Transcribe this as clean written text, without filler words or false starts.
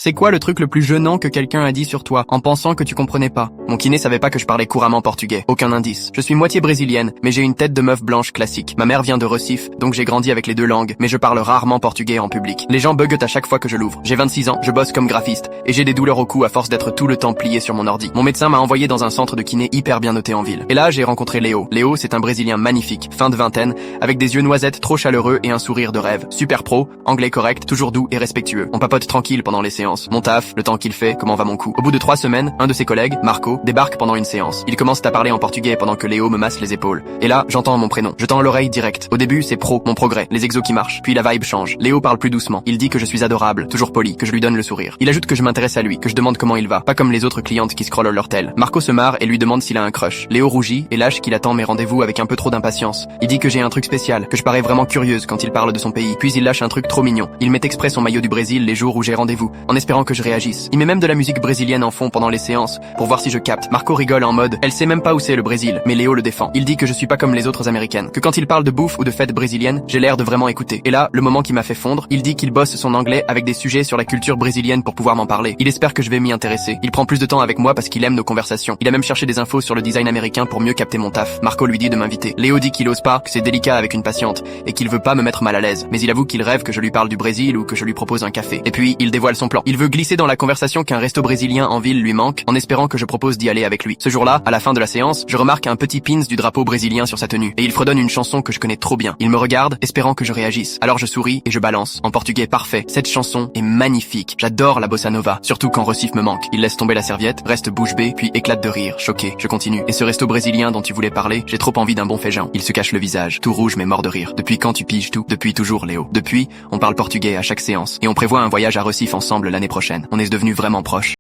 C'est quoi le truc le plus gênant que quelqu'un a dit sur toi, en pensant que tu comprenais pas? Mon kiné savait pas que je parlais couramment portugais. Aucun indice. Je suis moitié brésilienne, mais j'ai une tête de meuf blanche classique. Ma mère vient de Recife, donc j'ai grandi avec les deux langues, mais je parle rarement portugais en public. Les gens buguent à chaque fois que je l'ouvre. J'ai 26 ans, je bosse comme graphiste, et j'ai des douleurs au cou à force d'être tout le temps plié sur mon ordi. Mon médecin m'a envoyé dans un centre de kiné hyper bien noté en ville. Et là, j'ai rencontré Léo. Léo, c'est un Brésilien magnifique, fin de vingtaine, avec des yeux noisettes trop chaleureux et un sourire de rêve. Super pro, anglais correct, toujours doux et respectueux. On papote tranquille pendant les séances. Mon taf, le temps qu'il fait, comment va mon cou. Au bout de 3 semaines, un de ses collègues, Marco, débarque pendant une séance. Il commence à parler en portugais pendant que Léo me masse les épaules. Et là, j'entends mon prénom. Je tends l'oreille direct. Au début, c'est pro, mon progrès, les exos qui marchent. Puis la vibe change. Léo parle plus doucement. Il dit que je suis adorable, toujours poli, que je lui donne le sourire. Il ajoute que je m'intéresse à lui, que je demande comment il va, pas comme les autres clientes qui scrollent leur tel. Marco se marre et lui demande s'il a un crush. Léo rougit et lâche qu'il attend mes rendez-vous avec un peu trop d'impatience. Il dit que j'ai un truc spécial, que je parais vraiment curieuse quand il parle de son pays. Puis il lâche un truc trop mignon. Il met exprès son maillot du Brésil les jours où j'ai rendez-vous, en espérant que je réagisse. Il met même de la musique brésilienne en fond pendant les séances, pour voir si je capte. Marco rigole en mode, elle sait même pas où c'est le Brésil, mais Léo le défend. Il dit que je suis pas comme les autres américaines, que quand il parle de bouffe ou de fêtes brésiliennes, j'ai l'air de vraiment écouter. Et là, le moment qui m'a fait fondre, il dit qu'il bosse son anglais avec des sujets sur la culture brésilienne pour pouvoir m'en parler. Il espère que je vais m'y intéresser. Il prend plus de temps avec moi parce qu'il aime nos conversations. Il a même cherché des infos sur le design américain pour mieux capter mon taf. Marco lui dit de m'inviter. Léo dit qu'il ose pas, que c'est délicat avec une patiente, et qu'il veut pas me mettre mal à l'aise. Mais il avoue qu'il rêve que je lui parle du Brésil ou que je lui propose un café. Et puis, il dévoile son plan. Il veut glisser dans la conversation qu'un resto brésilien en ville lui manque, en espérant que je propose d'y aller avec lui. Ce jour-là, à la fin de la séance, je remarque un petit pins du drapeau brésilien sur sa tenue, et il fredonne une chanson que je connais trop bien. Il me regarde, espérant que je réagisse. Alors je souris et je balance, en portugais parfait. Cette chanson est magnifique. J'adore la bossa nova, surtout quand Recife me manque. Il laisse tomber la serviette, reste bouche bée, puis éclate de rire, choqué. Je continue. Et ce resto brésilien dont tu voulais parler, j'ai trop envie d'un bon féjean. Il se cache le visage, tout rouge mais mort de rire. Depuis quand tu piges tout? Depuis toujours, Léo. Depuis, on parle portugais à chaque séance, et on prévoit un voyage à Recife ensemble l'année prochaine. On est devenus vraiment proches.